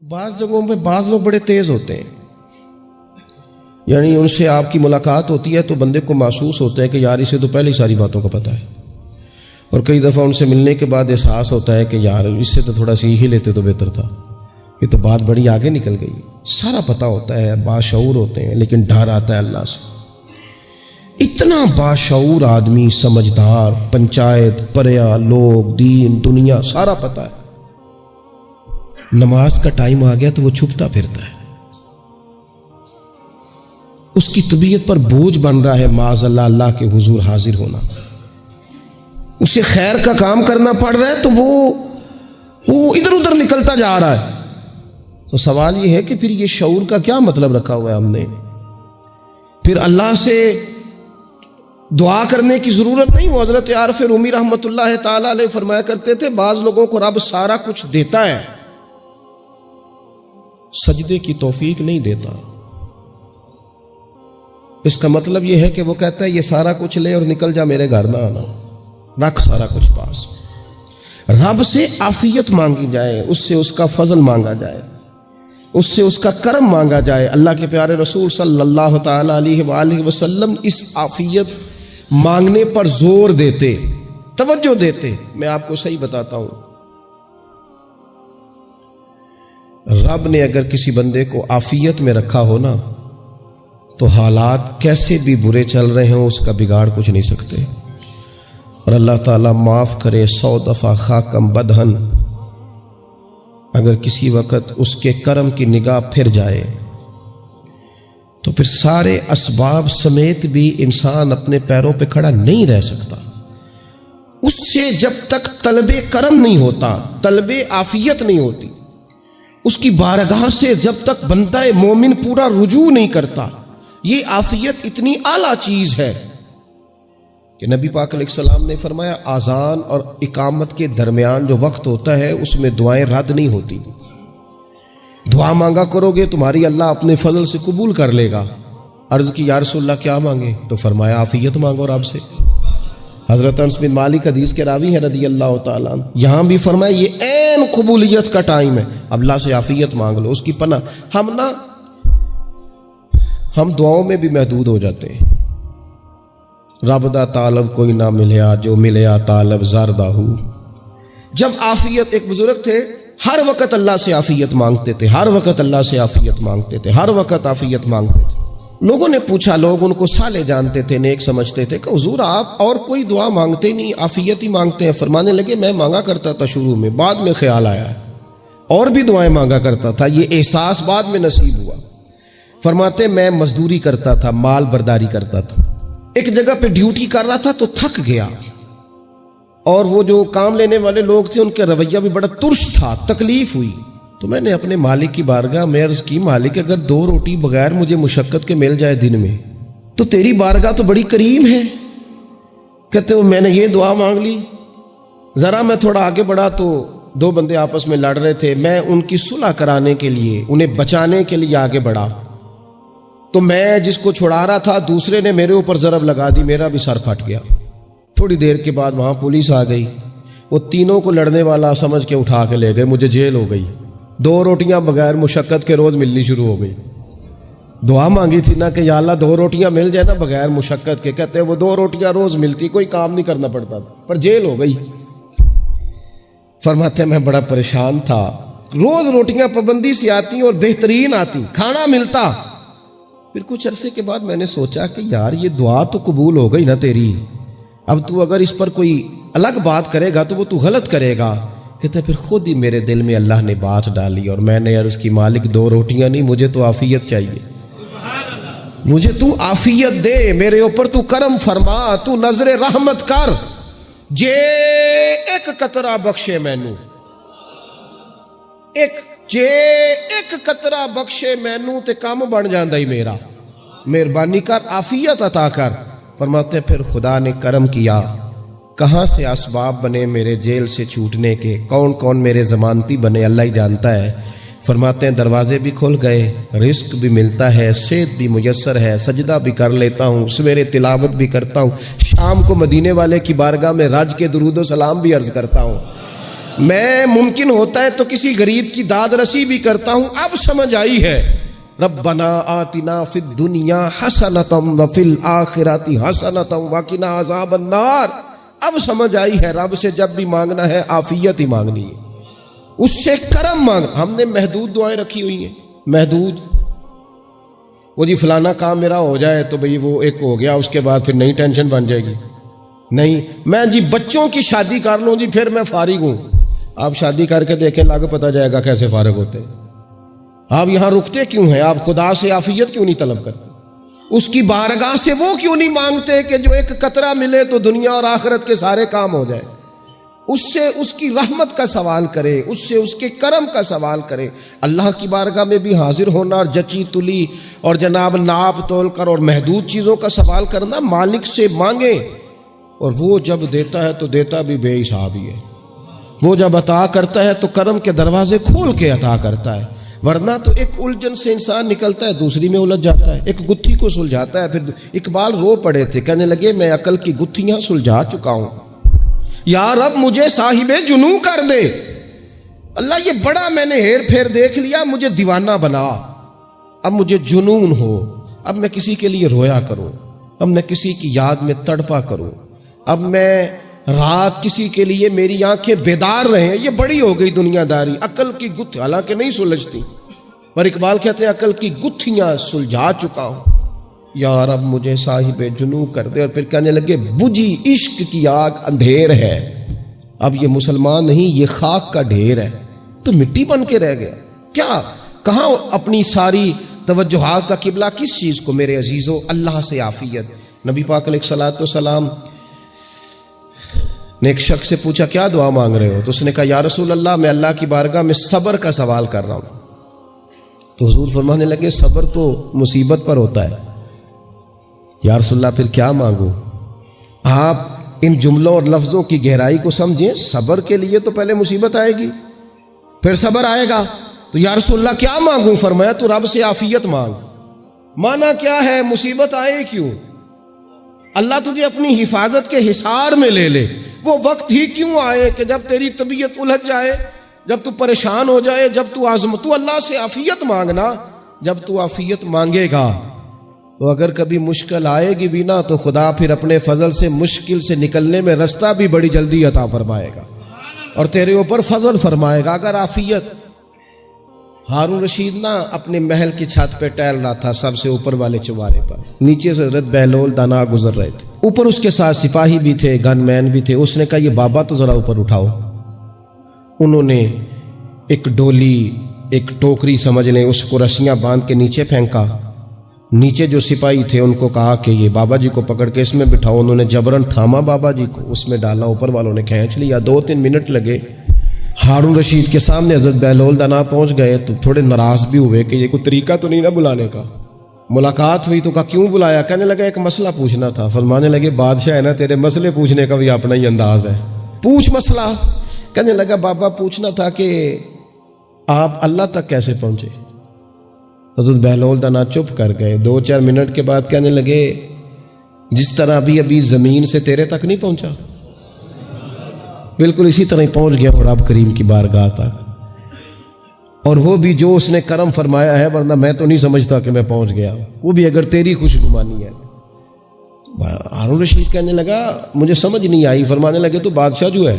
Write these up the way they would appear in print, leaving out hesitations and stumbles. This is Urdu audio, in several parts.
بعض جگہوں پہ بعض لوگ بڑے تیز ہوتے ہیں، یعنی ان سے آپ کی ملاقات ہوتی ہے تو بندے کو محسوس ہوتا ہے کہ یار اسے تو پہلے ہی ساری باتوں کا پتہ ہے، اور کئی دفعہ ان سے ملنے کے بعد احساس ہوتا ہے کہ یار اس سے تو تھوڑا سیکھ ہی لیتے تو بہتر تھا، یہ تو بات بڑی آگے نکل گئی۔ سارا پتہ ہوتا ہے، باشعور ہوتے ہیں، لیکن ڈر آتا ہے اللہ سے۔ اتنا باشعور آدمی، سمجھدار، پنچایت، پریا، لوگ، دین، دنیا سارا پتہ ہے، نماز کا ٹائم آ گیا تو وہ چھپتا پھرتا ہے، اس کی طبیعت پر بوجھ بن رہا ہے معاذ اللہ اللہ کے حضور حاضر ہونا، اسے خیر کا کام کرنا پڑ رہا ہے تو وہ ادھر ادھر نکلتا جا رہا ہے۔ تو سوال یہ ہے کہ پھر یہ شعور کا کیا مطلب رکھا ہوا ہے ہم نے؟ پھر اللہ سے دعا کرنے کی ضرورت نہیں۔ وہ حضرت عارف رومی رحمۃ اللہ تعالی علیہ فرمایا کرتے تھے بعض لوگوں کو رب سارا کچھ دیتا ہے، سجدے کی توفیق نہیں دیتا۔ اس کا مطلب یہ ہے کہ وہ کہتا ہے یہ سارا کچھ لے اور نکل جا، میرے گھر نہ آنا، رکھ سارا کچھ پاس۔ رب سے عافیت مانگی جائے، اس سے اس کا فضل مانگا جائے، اس سے اس کا کرم مانگا جائے۔ اللہ کے پیارے رسول صلی اللہ تعالی علیہ وآلہ وسلم اس عافیت مانگنے پر زور دیتے، توجہ دیتے۔ میں آپ کو صحیح بتاتا ہوں، رب نے اگر کسی بندے کو عافیت میں رکھا ہو نا تو حالات کیسے بھی برے چل رہے ہوں اس کا بگاڑ کچھ نہیں سکتے۔ اور اللہ تعالیٰ معاف کرے 100 دفعہ خاکم بدہن، اگر کسی وقت اس کے کرم کی نگاہ پھر جائے تو پھر سارے اسباب سمیت بھی انسان اپنے پیروں پہ کھڑا نہیں رہ سکتا۔ اس سے جب تک طلب کرم نہیں ہوتا، طلب عافیت نہیں ہوتی، اس کی بارگاہ سے جب تک بندہ مومن پورا رجوع نہیں کرتا، یہ عافیت اتنی اعلیٰ چیز ہے کہ نبی پاک علیہ السلام نے فرمایا اذان اور اقامت کے درمیان جو وقت ہوتا ہے اس میں دعائیں رد نہیں ہوتی۔ دعا مانگا کرو گے تمہاری اللہ اپنے فضل سے قبول کر لے گا۔ عرض کی یا رسول اللہ کیا مانگے؟ تو فرمایا عافیت مانگو رب سے۔ حضرت انس بن مالک حدیث کے راوی ہے رضی اللہ تعالیٰ عنہ، یہاں بھی فرمایا یہ عین قبولیت کا ٹائم ہے، اب اللہ سے عافیت مانگ لو، اس کی پناہ۔ ہم دعاؤں میں بھی محدود ہو جاتے ہیں۔ رب دا طالب کوئی نہ ملیا، جو ملیا طالب زردہ ہو۔ جب عافیت، ایک بزرگ تھے ہر وقت اللہ سے عافیت مانگتے تھے، ہر وقت اللہ سے عافیت مانگتے تھے، ہر وقت عافیت مانگتے تھے۔ لوگوں نے پوچھا، لوگ ان کو صالح جانتے تھے، نیک سمجھتے تھے کہ حضور آپ اور کوئی دعا مانگتے نہیں، عافیت ہی مانگتے ہیں۔ فرمانے لگے میں مانگا کرتا تھا شروع میں، بعد میں خیال آیا اور بھی دعائیں مانگا کرتا تھا، یہ احساس بعد میں نصیب ہوا۔ فرماتے میں مزدوری کرتا تھا، مال برداری کرتا تھا، ایک جگہ پہ ڈیوٹی کر رہا تھا تو تھک گیا، اور وہ جو کام لینے والے لوگ تھے ان کا رویہ بھی بڑا ترش تھا، تکلیف ہوئی۔ تو میں نے اپنے مالک کی بارگاہ میں عرض کی مالک اگر 2 روٹی بغیر مجھے مشقت کے مل جائے دن میں تو تیری بارگاہ تو بڑی کریم ہے۔ کہتے ہیں میں نے یہ دعا مانگ لی، ذرا میں تھوڑا آگے بڑھا تو 2 بندے آپس میں لڑ رہے تھے، میں ان کی صلح کرانے کے لیے، انہیں بچانے کے لیے آگے بڑھا تو میں جس کو چھڑا رہا تھا دوسرے نے میرے اوپر ضرب لگا دی، میرا بھی سر پھٹ گیا۔ تھوڑی دیر کے بعد وہاں پولیس آ گئی، وہ تینوں کو لڑنے والا سمجھ کے اٹھا کے لے گئے، مجھے جیل ہو گئی۔ 2 روٹیاں بغیر مشقت کے روز ملنی شروع ہو گئی۔ دعا مانگی تھی نا کہ یا اللہ 2 روٹیاں مل جائے نا بغیر مشقت کے، کہتے ہیں وہ 2 روٹیاں روز ملتی، کوئی کام نہیں کرنا پڑتا تھا، پر جیل ہو گئی۔ فرماتے ہیں میں بڑا پریشان تھا، روز روٹیاں پابندی سے آتی اور بہترین آتی، کھانا ملتا۔ پھر کچھ عرصے کے بعد میں نے سوچا کہ یار یہ دعا تو قبول ہو گئی نا تیری، اب تو اگر اس پر کوئی الگ بات کرے گا تو وہ تو غلط کرے گا۔ کہتے پھر خود ہی میرے دل میں اللہ نے بات ڈالی اور میں نے عرض کی مالک 2 روٹیاں نہیں، مجھے تو عافیت چاہیے، مجھے تو عافیت دے، میرے اوپر تو کرم فرما، تو نظر رحمت کر، جے ایک قطرہ بخشے مینوں، جے ایک قطرہ بخشے مینوں تے کام بن جاندا ہی میرا، مہربانی کر عافیت عطا کر۔ فرماتے پھر خدا نے کرم کیا، کہاں سے اسباب بنے میرے جیل سے چھوٹنے کے، کون کون میرے ضمانتی بنے اللہ ہی جانتا ہے۔ فرماتے ہیں دروازے بھی کھل گئے، رزق بھی ملتا ہے، صحت بھی میسر ہے، سجدہ بھی کر لیتا ہوں، سویرے تلاوت بھی کرتا ہوں، شام کو مدینے والے کی بارگاہ میں رج کے درود و سلام بھی عرض کرتا ہوں۔ میں ممکن ہوتا ہے تو کسی غریب کی داد رسی بھی کرتا ہوں. اب سمجھ آئی ہے. ربنا آتنا فی الدنیا حسنۃ وفی الآخرۃ حسنۃ وقنا عذاب النار. اب سمجھ آئی ہے رب سے جب بھی مانگنا ہے عافیت ہی مانگنی ہے, اس سے کرم مانگ. ہم نے محدود دعائیں رکھی ہوئی ہیں, محدود. وہ جی فلانا کام میرا ہو جائے تو بھئی وہ ایک ہو گیا, اس کے بعد پھر نئی ٹینشن بن جائے گی. نہیں, میں جی بچوں کی شادی کر لوں جی پھر میں فارغ ہوں. آپ شادی کر کے دیکھیں, لاگو پتہ جائے گا کیسے فارغ ہوتے ہیں. آپ یہاں رکتے کیوں ہیں؟ آپ خدا سے عافیت کیوں نہیں طلب کرتے؟ اس کی بارگاہ سے وہ کیوں نہیں مانگتے کہ جو ایک قطرہ ملے تو دنیا اور آخرت کے سارے کام ہو جائے؟ اس سے اس کی رحمت کا سوال کرے, اس سے اس کے کرم کا سوال کرے. اللہ کی بارگاہ میں بھی حاضر ہونا اور جچی تلی اور جناب ناپ تول کر اور محدود چیزوں کا سوال کرنا, مالک سے مانگے. اور وہ جب دیتا ہے تو دیتا بھی بے حساب ہی ہے. وہ جب عطا کرتا ہے تو کرم کے دروازے کھول کے عطا کرتا ہے, ورنہ تو ایک الجھن سے انسان نکلتا ہے دوسری میں الجھ جاتا ہے. ایک گتھی کو سلجھاتا ہے. پھر اقبال رو پڑے تھے, کہنے لگے میں عقل کی گتھیاں سلجھا چکا ہوں, یا رب مجھے صاحب جنوں کر دے. اللہ یہ بڑا میں نے ہیر پھیر دیکھ لیا, مجھے دیوانہ بنا. اب مجھے جنون ہو, اب میں کسی کے لیے رویا کروں, اب میں کسی کی یاد میں تڑپا کروں, اب میں رات کسی کے لیے میری آنکھیں بیدار رہیں. یہ بڑی ہو گئی دنیا داری. عقل کی گتھی حالانکہ نہیں سلجھتی, پر اقبال کہتے ہیں عقل کی گتھیاں سلجھا چکا ہوں, یا رب مجھے صاحب جنوں کر دے. اور پھر کہنے لگے بجھی عشق کی آگ اندھیر ہے, اب یہ مسلمان نہیں یہ خاک کا ڈھیر ہے. تو مٹی بن کے رہ گیا کیا؟ کہاں اپنی ساری توجہات کا قبلہ کس چیز کو؟ میرے عزیزو, اللہ سے عافیت. نبی پاک علیہ الصلوۃ والسلام نے ایک شخص سے پوچھا کیا دعا مانگ رہے ہو؟ تو اس نے کہا یا رسول اللہ میں اللہ کی بارگاہ میں صبر کا سوال کر رہا ہوں. تو حضور فرمانے لگے صبر تو مصیبت پر ہوتا ہے. یا رسول اللہ پھر کیا مانگوں؟ آپ ان جملوں اور لفظوں کی گہرائی کو سمجھیں. صبر کے لیے تو پہلے مصیبت آئے گی, پھر صبر آئے گا. تو یا رسول اللہ کیا مانگوں؟ فرمایا تو رب سے عافیت مانگ. مانا کیا ہے؟ مصیبت آئے کیوں؟ اللہ تجھے اپنی حفاظت کے حصار میں لے لے. وہ وقت ہی کیوں آئے کہ جب تیری طبیعت الجھ جائے, جب تو پریشان ہو جائے, جب تو تو اللہ سے عافیت مانگنا. جب تو عافیت مانگے گا تو اگر کبھی مشکل آئے گی بھی نا تو خدا پھر اپنے فضل سے مشکل سے نکلنے میں رستہ بھی بڑی جلدی عطا فرمائے گا اور تیرے اوپر فضل فرمائے گا. اگر عافیت, ہارون رشید نا اپنے محل کی چھت پہ ٹہل رہا تھا سب سے اوپر والے چوارے پر, نیچے سے حضرت بہلول دانا گزر رہے تھے, اوپر اس کے ساتھ سپاہی بھی تھے, گن مین بھی تھے. اس نے کہا یہ بابا تو ذرا اوپر اٹھاؤ. انہوں نے ایک ڈولی, ایک ٹوکری سمجھ لیں, اس کو رسیاں باندھ کے نیچے پھینکا. نیچے جو سپاہی تھے ان کو کہا کہ یہ بابا جی کو پکڑ کے اس میں بٹھاؤ. انہوں نے جبرن تھاما بابا جی کو, اس میں ڈالا, اوپر والوں نے کھینچ لیا. 2-3 منٹ لگے. ہارون رشید کے سامنے حضرت بہلول دانا پہنچ گئے تو تھوڑے ناراض بھی ہوئے کہ یہ کوئی طریقہ تو نہیں نا بلانے کا. ملاقات ہوئی تو کہا کیوں بلایا؟ کہنے لگا ایک مسئلہ پوچھنا تھا. فرمانے لگے بادشاہ ہے نا, تیرے مسئلے پوچھنے کا بھی اپنا ہی انداز ہے, پوچھ مسئلہ. کہنے لگا بابا پوچھنا تھا کہ آپ اللہ تک کیسے پہنچے؟ حضرت بہلول دانا چپ کر گئے. 2-4 منٹ کے بعد کہنے لگے جس طرح ابھی زمین سے تیرے تک نہیں پہنچا, بالکل اسی طرح ہی پہنچ گیا اور رب کریم کی بارگاہ تک. اور وہ بھی جو اس نے کرم فرمایا ہے, ورنہ میں تو نہیں سمجھتا کہ میں پہنچ گیا, وہ بھی اگر تیری خوش گمانی ہے. ہارون رشید کہنے لگا مجھے سمجھ نہیں آئی. فرمانے لگے تو بادشاہ جو ہے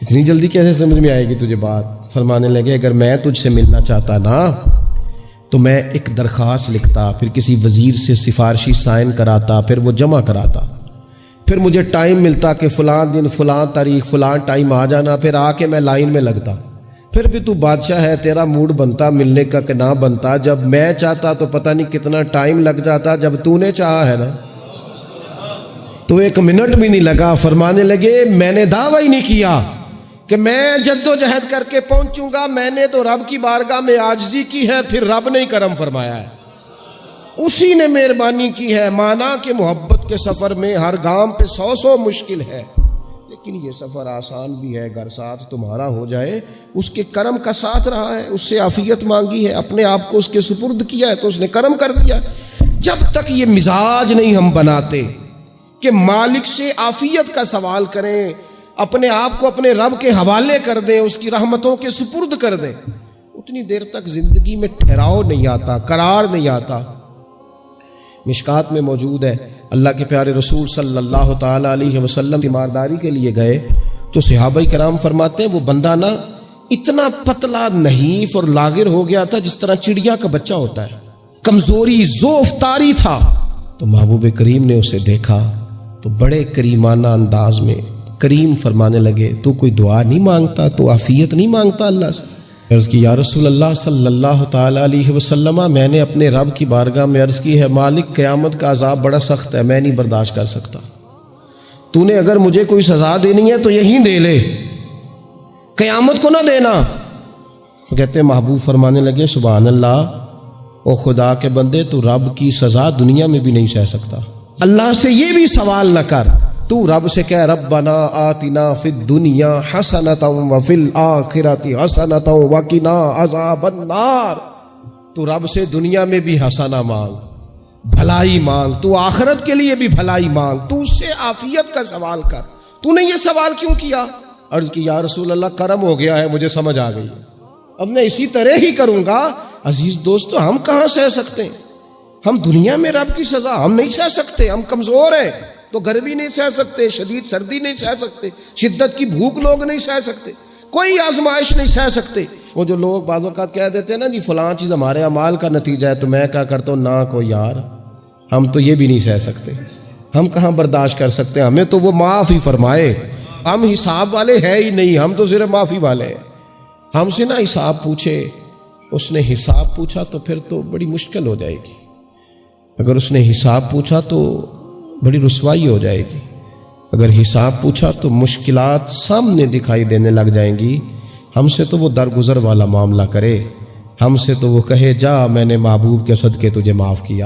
اتنی جلدی کیسے سمجھ میں آئے گی تجھے بات؟ فرمانے لگے اگر میں تجھ سے ملنا چاہتا نا تو میں ایک درخواست لکھتا, پھر کسی وزیر سے سفارشی سائن کراتا, پھر وہ جمع کراتا, پھر مجھے ٹائم ملتا کہ فلاں دن فلاں تاریخ فلاں ٹائم آ جانا, پھر آ کے میں لائن میں لگتا. پھر بھی تو بادشاہ ہے, تیرا موڈ بنتا ملنے کا کہ نہ بنتا. جب میں چاہتا تو پتہ نہیں کتنا ٹائم لگ جاتا, جب تو نے چاہا ہے نا تو 1 منٹ بھی نہیں لگا. فرمانے لگے میں نے دعویٰ ہی نہیں کیا کہ میں جد و جہد کر کے پہنچوں گا, میں نے تو رب کی بارگاہ میں عاجزی کی ہے, پھر رب نے ہی کرم فرمایا ہے, اسی نے مہربانی کی ہے. مانا کہ محبت کے سفر میں ہر گام پہ 100 مشکل ہے, لیکن یہ سفر آسان بھی ہے. گر ساتھ تمہارا ہو جائے, اس کے کرم کا ساتھ رہا ہے, اس سے عافیت مانگی ہے, اپنے آپ کو اس کے سپرد کیا ہے تو اس نے کرم کر دیا. جب تک یہ مزاج نہیں ہم بناتے کہ مالک سے عافیت کا سوال کریں, اپنے آپ کو اپنے رب کے حوالے کر دیں، اس کی رحمتوں کے سپرد کر دیں، اتنی دیر تک زندگی میں ٹھہراؤ نہیں آتا، قرار نہیں آتا۔ مشکات میں موجود ہے، اللہ کے پیارے رسول صلی اللہ تعالی علیہ وسلم تیمارداری کے لیے گئے تو صحابہ کرام فرماتے ہیں وہ بندہ نا اتنا پتلا نحیف اور لاغر ہو گیا تھا جس طرح چڑیا کا بچہ ہوتا ہے، کمزوری ضعف طاری تھا۔ تو محبوب کریم نے اسے دیکھا تو بڑے کریمانہ انداز میں کریم فرمانے لگے، تو کوئی دعا نہیں مانگتا، تو عافیت نہیں مانگتا اللہ سے؟ عرض کی یا رسول اللہ صلی اللہ تعالی علیہ وسلم، میں نے اپنے رب کی بارگاہ میں عرض کی ہے مالک قیامت کا عذاب بڑا سخت ہے، میں نہیں برداشت کر سکتا، تو نے اگر مجھے کوئی سزا دینی ہے تو یہیں دے لے، قیامت کو نہ دینا۔ تو کہتے ہیں محبوب فرمانے لگے سبحان اللہ، او خدا کے بندے تو رب کی سزا دنیا میں بھی نہیں سہ سکتا، اللہ سے یہ بھی سوال نہ کر، تو رب سے کہہ ربنا آتنا فی الدنیا حسنۃ وفی الآخرۃ حسنۃ وقنا عذاب النار، تو رب سے دنیا میں بھی حسنہ مانگ، بھلائی مانگ، تو آخرت کے لیے بھی بھلائی مانگ، تو اس سے عافیت کا سوال کر، تو نے یہ سوال کیوں کیا؟ عرض کی یا رسول اللہ کرم ہو گیا ہے، مجھے سمجھ آ گئی، اب میں اسی طرح ہی کروں گا۔ عزیز دوستو، ہم کہاں سہ سکتے ہیں؟ ہم دنیا میں رب کی سزا ہم نہیں سہ سکتے، ہم کمزور ہیں، تو گرمی نہیں سہ سکتے، شدید سردی نہیں سہ سکتے، شدت کی بھوک لوگ نہیں سہ سکتے، کوئی آزمائش نہیں سہ سکتے۔ وہ جو لوگ بعض اوقات کہہ دیتے ہیں نا جی فلاں چیز ہمارے اعمال کا نتیجہ ہے، تو میں کیا کرتا ہوں، نہ کو یار ہم تو یہ بھی نہیں سہ سکتے، ہم کہاں برداشت کر سکتے، ہمیں تو وہ معاف ہی فرمائے، ہم حساب والے ہے ہی نہیں، ہم تو صرف معافی والے ہیں۔ ہم سے نہ حساب پوچھے، اس نے حساب پوچھا تو پھر تو بڑی مشکل ہو جائے گی، اگر اس نے حساب پوچھا تو بڑی رسوائی ہو جائے گی، اگر حساب پوچھا تو مشکلات سامنے دکھائی دینے لگ جائیں گی۔ ہم سے تو وہ درگزر والا معاملہ کرے، ہم سے تو وہ کہے جا میں نے محبوب کے صدقے تجھے معاف کیا۔